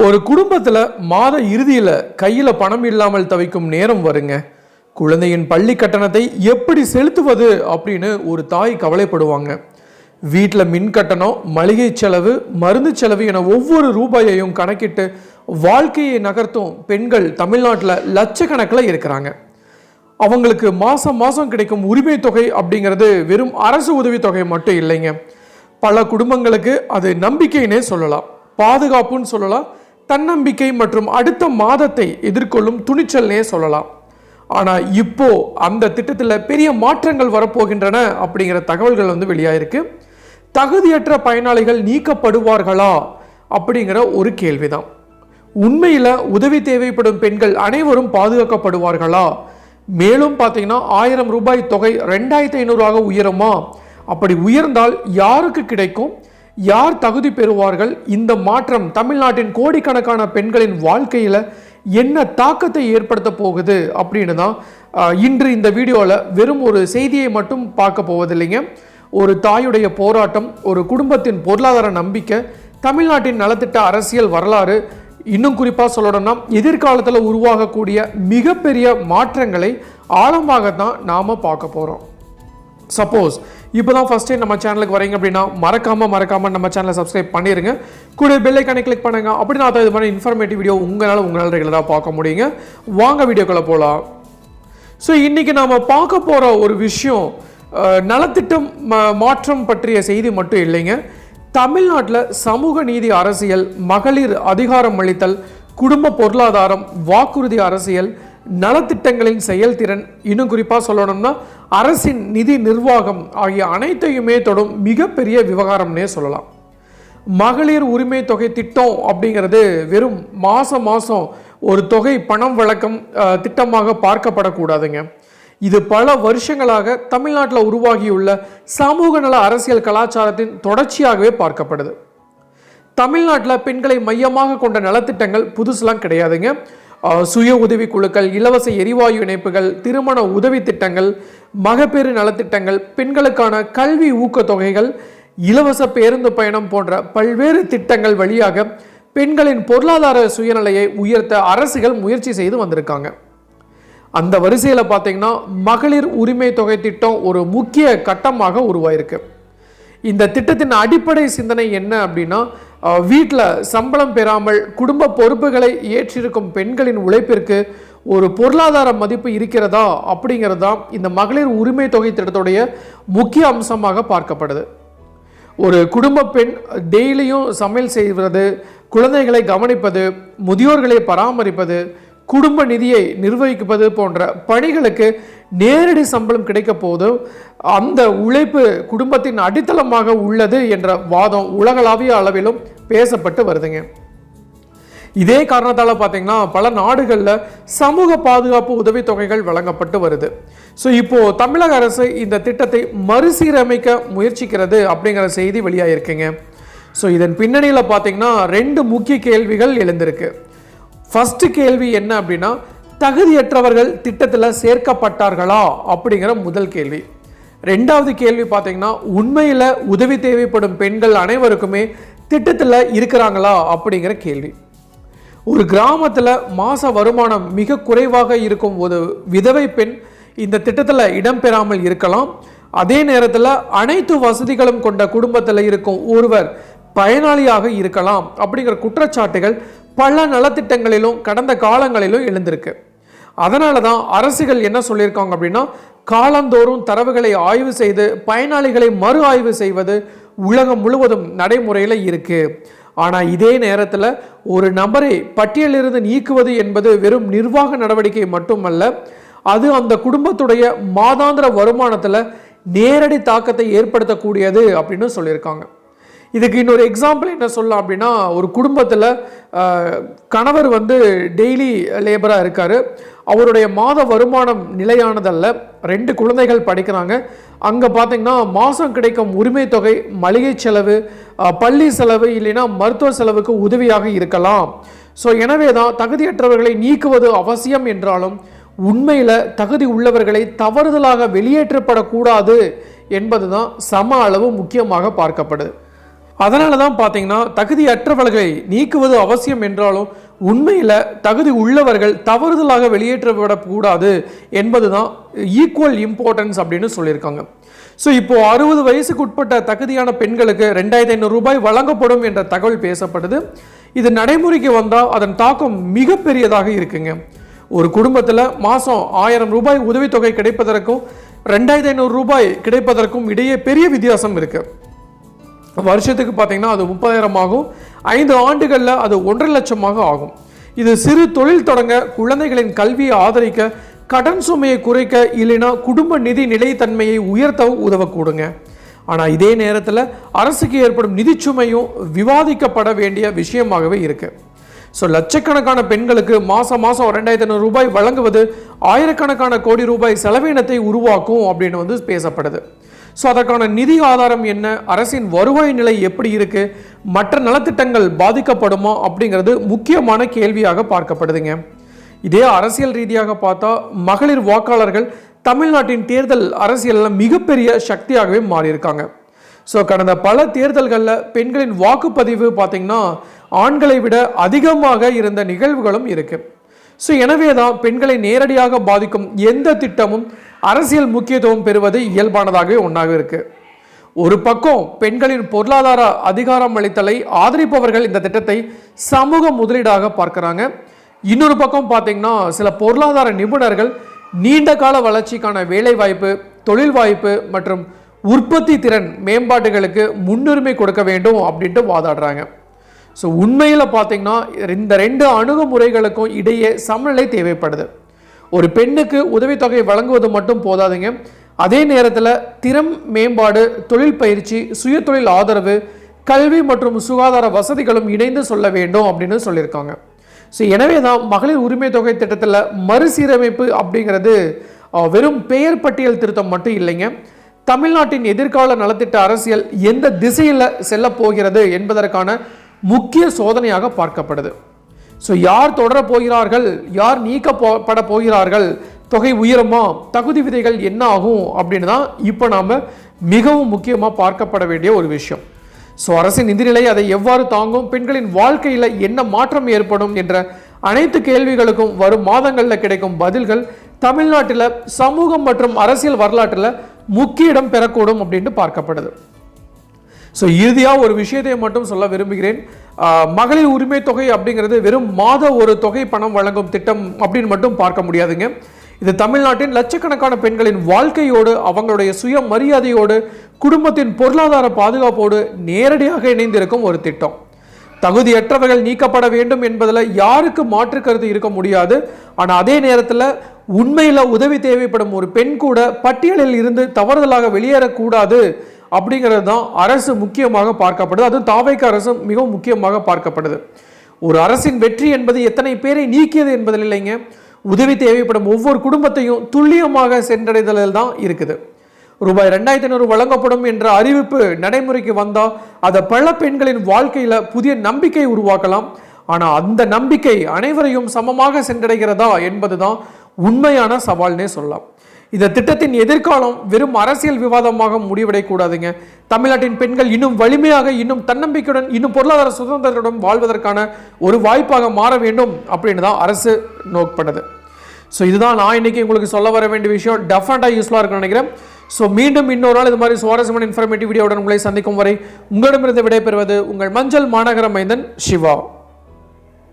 ஒரு குடும்பத்தில் மாத இறுதியில் கையில் பணம் இல்லாமல் தவிக்கும் நேரம் வருங்க. குழந்தையின் பள்ளி கட்டணத்தை எப்படி செலுத்துவது அப்படின்னு ஒரு தாய் கவலைப்படுவாங்க. வீட்டில் மின் கட்டணம், மளிகை செலவு, மருந்து செலவு என ஒவ்வொரு ரூபாயையும் கணக்கிட்டு வாழ்க்கையை நகர்த்தும் பெண்கள் தமிழ்நாட்டில் லட்சக்கணக்கில் இருக்கிறாங்க. அவங்களுக்கு மாதம் மாதம் கிடைக்கும் உரிமை தொகை அப்படிங்கிறது வெறும் அரசு உதவி தொகை மட்டும் இல்லைங்க. பல குடும்பங்களுக்கு அது நம்பிக்கைன்னே சொல்லலாம், பாதுகாப்புன்னு சொல்லலாம், தன்னம்பிக்கை மற்றும் அடுத்த மாதத்தை எதிர்கொள்ளும் துணிச்சல்னே சொல்லலாம். ஆனால் இப்போ அந்த திட்டத்தில் பெரிய மாற்றங்கள் வரப்போகின்றன அப்படிங்கிற தகவல்கள் வெளியாயிருக்கு. தகுதியற்ற பயனாளிகள் நீக்கப்படுவார்களா அப்படிங்கிற ஒரு கேள்விதான். உண்மையில் உதவி தேவைப்படும் பெண்கள் அனைவரும் பாதுகாக்கப்படுவார்களா? மேலும் பார்த்தீங்கன்னா 1000 ரூபாய் தொகை 2500 உயருமா? அப்படி உயர்ந்தால் யாருக்கு கிடைக்கும்? யார் தகுதி பெறுவார்கள்? இந்த மாற்றம் தமிழ்நாட்டின் கோடிக்கணக்கான பெண்களின் வாழ்க்கையில் என்ன தாக்கத்தை ஏற்படுத்த போகுது அப்படின்னு தான் இன்று இந்த வீடியோவில் வெறும் ஒரு செய்தியை மட்டும் பார்க்க போவதில்லைங்க. ஒரு தாயுடைய போராட்டம், ஒரு குடும்பத்தின் பொருளாதார நம்பிக்கை, தமிழ்நாட்டின் நலத்திட்ட அரசியல் வரலாறு, இன்னும் குறிப்பாக சொல்லணும்னா எதிர்காலத்தில் உருவாகக்கூடிய மிகப்பெரிய மாற்றங்களை ஆழமாக தான் நாம் பார்க்க போகிறோம். சப்போஸ் இப்போ தான் ஃபஸ்ட் டைம் நம்ம சேனலுக்கு வரீங்க அப்படின்னா மறக்காமல் நம்ம சேனலை சப்ஸ்கிரைப் பண்ணிடுங்க. கூட பெல் ஐக்கானை கிளிக் பண்ணுங்க. அப்படின்னா தான் இது மாதிரி இன்ஃபர்மேட்டிவ் வீடியோ உங்களால் ரெகுலராக பார்க்க முடியுங்க. வாங்க வீடியோக்குள்ளே போகலாம். ஸோ இன்றைக்கி நாம் பார்க்க போகிற ஒரு விஷயம் நலத்திட்டம் மாற்றம் பற்றிய செய்தி மட்டும் இல்லைங்க. தமிழ்நாட்டில் சமூக நீதி அரசியல், மகளிர் அதிகாரம் அளித்தல், குடும்ப பொருளாதாரம், வாக்குறுதி அரசியல், நலத்திட்டங்களின் செயல்திறன், இன்னும் குறிப்பாக சொல்லணும்னா அரசின் நிதி நிர்வாகம் ஆகிய அனைத்தையுமே தொடும் மிகப்பெரிய விவகாரம்னே சொல்லலாம். மகளிர் உரிமை தொகை திட்டம் அப்படிங்கிறது வெறும் மாதம் ஒரு தொகை பணம் வழக்கம் திட்டமாக பார்க்கப்படக்கூடாதுங்க. இது பல வருஷங்களாக தமிழ்நாட்டில் உருவாகியுள்ள சமூக நல அரசியல் கலாச்சாரத்தின் தொடர்ச்சியாகவே பார்க்கப்படுது. தமிழ்நாட்டில் பெண்களை மையமாக கொண்ட நலத்திட்டங்கள் புதுசுலாம் கிடையாதுங்க. சுய உதவி குழுக்கள், இலவச எரிவாயு இணைப்புகள், திருமண உதவி திட்டங்கள், மகப்பேறு நலத்திட்டங்கள், பெண்களுக்கான கல்வி ஊக்கத்தொகைகள், இலவச பேருந்து பயணம் போன்ற பல்வேறு திட்டங்கள் வழியாக பெண்களின் பொருளாதார சுயநிலையை உயர்த்த அரசுகள் முயற்சி செய்து வந்திருக்காங்க. அந்த வரிசையில் பார்த்தீங்கன்னா மகளிர் உரிமை தொகை திட்டம் ஒரு முக்கிய கட்டமாக உருவாயிருக்கு. இந்த திட்டத்தின் அடிப்படை சிந்தனை என்ன அப்படின்னா, வீட்டில் சம்பளம் பெறாமல் குடும்ப பொறுப்புகளை ஏற்றிருக்கும் பெண்களின் உழைப்பிற்கு ஒரு பொருளாதார மதிப்பு இருக்கிறதா அப்படிங்கிறது தான் இந்த மகளிர் உரிமை தொகை திட்டத்துடைய முக்கிய அம்சமாக பார்க்கப்படுது. ஒரு குடும்ப பெண் டெய்லியும் சமையல் செய்வது, குழந்தைகளை கவனிப்பது, முதியோர்களை பராமரிப்பது, குடும்ப நிதியை நிர்வகிப்பது போன்ற பணிகளுக்கு நேரடி சம்பளம் கிடைக்க போதும் அந்த உழைப்பு குடும்பத்தின் அடித்தளமாக உள்ளது என்ற வாதம் உலகளாவிய அளவிலும் பேசப்பட்டு வருதுங்க. இதே காரணத்தால் பார்த்தீங்கன்னா பல நாடுகளில் சமூக பாதுகாப்பு உதவித்தொகைகள் வழங்கப்பட்டு வருது. ஸோ இப்போது தமிழக அரசு இந்த திட்டத்தை மறுசீரமைக்க முயற்சிக்கிறது அப்படிங்கிற செய்தி வெளியாகிருக்குங்க. ஸோ இதன் பின்னணியில் பார்த்தீங்கன்னா 2 முக்கிய கேள்விகள் எழுந்திருக்கு. ஃபர்ஸ்ட் கேள்வி என்ன அப்படின்னா, தகுதியற்றவர்கள் திட்டத்தில் சேர்க்கப்பட்டார்களா அப்படிங்கிற முதல் கேள்வி. 2வது கேள்வி பார்த்தீங்கன்னா, உண்மையில் உதவி தேவைப்படும் பெண்கள் அனைவருக்குமே திட்டத்தில் இருக்கிறாங்களா அப்படிங்கிற கேள்வி. ஒரு கிராமத்தில் மாத வருமானம் மிக குறைவாக இருக்கும் ஒரு விதவை பெண் இந்த திட்டத்தில் இடம்பெறாமல் இருக்கலாம். அதே நேரத்தில் அனைத்து வசதிகளும் கொண்ட குடும்பத்தில் இருக்கும் ஒருவர் பயனாளியாக இருக்கலாம் அப்படிங்கிற குற்றச்சாட்டுகள் பல நலத்திட்டங்களிலும் கடந்த காலங்களிலும் எழுந்திருக்கு. அதனால தான் அரசுகள் என்ன சொல்லியிருக்காங்க அப்படின்னா, காலந்தோறும் தரவுகளை ஆய்வு செய்து பயனாளிகளை மறு ஆய்வு செய்வது உலகம் முழுவதும் நடைமுறையில் இருக்கு. ஆனால் இதே நேரத்தில் ஒரு நபரை பட்டியலிருந்து நீக்குவது என்பது வெறும் நிர்வாக நடவடிக்கை மட்டுமல்ல, அது அந்த குடும்பத்துடைய மாதாந்திர வருமானத்தில் நேரடி தாக்கத்தை ஏற்படுத்தக்கூடியது அப்படின்னு சொல்லியிருக்காங்க. இதுக்கு இன்னொரு எக்ஸாம்பிள் என்ன சொல்லலாம் அப்படின்னா, ஒரு குடும்பத்தில் கணவர் டெய்லி லேபராக இருக்கார். அவருடைய மாத வருமானம் நிலையானதல்ல. 2 குழந்தைகள் படிக்கிறாங்க. அங்கே பார்த்தீங்கன்னா மாதம் கிடைக்கும் உரிமை தொகை மளிகை செலவு, பள்ளி செலவு, இல்லைன்னா மருத்துவ செலவுக்கு உதவியாக இருக்கலாம். ஸோ எனவே தான் தகுதியற்றவர்களை நீக்குவது அவசியம் என்றாலும் உண்மையில் தகுதி உள்ளவர்களை தவறுதலாக வெளியேற்றப்படக்கூடாது என்பது தான் சம அளவு முக்கியமாக பார்க்கப்படுது. அதனால தான் பார்த்தீங்கன்னா தகுதியற்றவர்களை நீக்குவது அவசியம் என்றாலும் உண்மையில் தகுதி உள்ளவர்கள் தவறுதலாக வெளியேற்றப்படக்கூடாது என்பது தான் ஈக்குவல் இம்பார்ட்டன்ஸ் அப்படின்னு சொல்லியிருக்காங்க. ஸோ இப்போது 60 வயசுக்கு உட்பட்ட தகுதியான பெண்களுக்கு 2500 ரூபாய் வழங்கப்படும் என்ற தகவல் பேசப்படுது. இது நடைமுறைக்கு வந்தால் அதன் தாக்கம் மிகப்பெரியதாக இருக்குங்க. ஒரு குடும்பத்தில் மாதம் 1000 ரூபாய் உதவித்தொகை கிடைப்பதற்கும் 2500 ரூபாய் கிடைப்பதற்கும் இடையே பெரிய வித்தியாசம் இருக்குது. வருஷத்துக்கு பார்த்தீங்கன்னா அது 30,000 ஆகும், 5 ஆண்டுகளில் அது 1.5 லட்சமாக ஆகும். இது சிறு தொழில் தொடங்க, குழந்தைகளின் கல்வியை ஆதரிக்க, கடன் சுமையை குறைக்க, இல்லைனா குடும்ப நிதி நிலைத்தன்மையை உயர்த்த உதவக்கூடுங்க. ஆனால் இதே நேரத்தில் அரசுக்கு ஏற்படும் நிதிச்சுமையும் விவாதிக்கப்பட வேண்டிய விஷயமாகவே இருக்குது. ஸோ லட்சக்கணக்கான பெண்களுக்கு மாதம் 2500 ரூபாய் வழங்குவது ஆயிரக்கணக்கான கோடி ரூபாய் செலவினத்தை உருவாக்கும் அப்படின்னு பேசப்படுது. ஸோ அதற்கான நிதி ஆதாரம் என்ன, அரசின் வருவாய் நிலை எப்படி இருக்கு, மற்ற நலத்திட்டங்கள் பாதிக்கப்படுமா அப்படிங்கிறது முக்கியமான கேள்வியாக பார்க்கப்படுதுங்க. இதே அரசியல் ரீதியாக பார்த்தா மகளிர் வாக்காளர்கள் தமிழ்நாட்டின் தேர்தல் அரசியலில் மிகப்பெரிய சக்தியாகவே மாறியிருக்காங்க. ஸோ கடந்த பல தேர்தல்களில் பெண்களின் வாக்குப்பதிவு பார்த்தீங்கன்னா ஆண்களை விட அதிகமாக இருந்த நிகழ்வுகளும் இருக்கு. ஸோ எனவே தான் பெண்களை நேரடியாக பாதிக்கும் எந்த திட்டமும் அரசியல் முக்கியத்துவம் பெறுவது இயல்பானதாகவே ஒன்றாக இருக்கு. ஒரு பக்கம் பெண்களின் பொருளாதார அதிகாரம் அளித்தலை ஆதரிப்பவர்கள் இந்த திட்டத்தை சமூக முதலீடாக பார்க்கிறாங்க. இன்னொரு பக்கம் பார்த்தீங்கன்னா சில பொருளாதார நிபுணர்கள் நீண்ட கால வளர்ச்சிக்கான வேலை வாய்ப்பு, தொழில் வாய்ப்பு மற்றும் உற்பத்தி திறன் மேம்பாட்டுகளுக்கு முன்னுரிமை கொடுக்க வேண்டும் அப்படின்ட்டு வாதாடுறாங்க. ஸோ உண்மையில் பார்த்தீங்கன்னா இந்த 2 அணுகுமுறைகளுக்கும் இடையே சமநிலை தேவைப்படுது. ஒரு பெண்ணுக்கு உதவித்தொகை வழங்குவது மட்டும் போதாதுங்க, அதே நேரத்தில் திறம் மேம்பாடு, தொழில் பயிற்சி, சுய தொழில் ஆதரவு, கல்வி மற்றும் சுகாதார வசதிகளும் இணைந்து சொல்ல வேண்டும் அப்படின்னு சொல்லியிருக்காங்க. ஸோ எனவே தான் மகளிர் உரிமை தொகை திட்டத்தில் மறுசீரமைப்பு அப்படிங்கிறது வெறும் பெயர் பட்டியல் திருத்தம் மட்டும் இல்லைங்க, தமிழ்நாட்டின் எதிர்கால நலத்திட்ட அரசியல் எந்த திசையில் செல்ல போகிறது என்பதற்கான முக்கிய சோதனையாக பார்க்கப்படுது. ஸோ யார் தொடரப் போகிறார்கள், யார் நீக்கப்பட போகிறார்கள், தொகை உயருமா, தகுதி விதைகள் என்ன ஆகும் அப்படின்னு தான் இப்போ நாம் மிகவும் முக்கியமாக பார்க்கப்பட வேண்டிய ஒரு விஷயம். ஸோ அரசின் நிதிநிலை அதை எவ்வாறு தாங்கும், பெண்களின் வாழ்க்கையில் என்ன மாற்றம் ஏற்படும் என்ற அனைத்து கேள்விகளுக்கும் வரும் மாதங்களில் கிடைக்கும் பதில்கள் தமிழ்நாட்டில் சமூகம் மற்றும் அரசியல் வரலாற்றில் முக்கிய இடம் பெறக்கூடும் அப்படின்ட்டு பார்க்கப்படுது. ஸோ இறுதியாக ஒரு விஷயத்தை மட்டும் சொல்ல விரும்புகிறேன். மகளிர் உரிமை தொகை அப்படிங்கிறது வெறும் மாத ஒரு தொகை பணம் வழங்கும் திட்டம் அப்படின்னு மட்டும் பார்க்க முடியாதுங்க. இது தமிழ்நாட்டின் லட்சக்கணக்கான பெண்களின் வாழ்க்கையோடு, அவங்களுடைய சுய மரியாதையோடு, குடும்பத்தின் பொருளாதார பாதுகாப்போடு நேரடியாக இணைந்திருக்கும் ஒரு திட்டம். தகுதியற்றவர்கள் நீக்கப்பட வேண்டும் என்பதில் யாருக்கு மாற்று கருத்து இருக்க முடியாது. ஆனால் அதே நேரத்தில் உண்மையில் உதவி தேவைப்படும் ஒரு பெண் கூட பட்டியலில் இருந்து தவறுதலாக வெளியேறக்கூடாது அப்படிங்கிறது தான் அரசு முக்கியமாக பார்க்கப்படுது. அதுவும் தாவேக அரசு மிகவும் முக்கியமாக பார்க்கப்படுது. ஒரு அரசின் வெற்றி என்பது எத்தனை பேரை நீக்கியது என்பதில் இல்லைங்க, உதவி தேவைப்படும் ஒவ்வொரு குடும்பத்தையும் துல்லியமாக சென்றடைதலில் தான் இருக்குது. ரூபாய் 2500 வழங்கப்படும் என்ற அறிவிப்பு நடைமுறைக்கு வந்தால் அதை பல பெண்களின் வாழ்க்கையில் புதிய நம்பிக்கை உருவாக்கலாம். ஆனால் அந்த நம்பிக்கை அனைவரையும் சமமாக சென்றடைகிறதா என்பது தான் உண்மையான சவால்னே சொல்லலாம். இந்த திட்டத்தின் எதிர்காலம் வெறும் அரசியல் விவாதமாக முடிவடையக்கூடாதுங்க. தமிழ்நாட்டின் பெண்கள் இன்னும் வலிமையாக, இன்னும் தன்னம்பிக்கையுடன், இன்னும் பொருளாதார சுதந்திரத்துடன் வாழ்வதற்கான ஒரு வாய்ப்பாக மாற வேண்டும் அப்படின்னு தான் அரசு நோக்கப்படுது. ஸோ இதுதான் நான் இன்னைக்கு உங்களுக்கு சொல்ல வர வேண்டிய விஷயம். டெஃபினட்டாக யூஸ்ஃபுல்லாக இருக்குன்னு நினைக்கிறேன். ஸோ மீண்டும் இன்னொரு நாள் இது மாதிரி சுவாரஸ்யமான இன்ஃபர்மேட்டிவ் வீடியோவுடன் உங்களை சந்திக்கும் வரை உங்களிடமிருந்து விடைபெறுவது உங்கள் மஞ்சள் மாநகர மைந்தன் சிவா.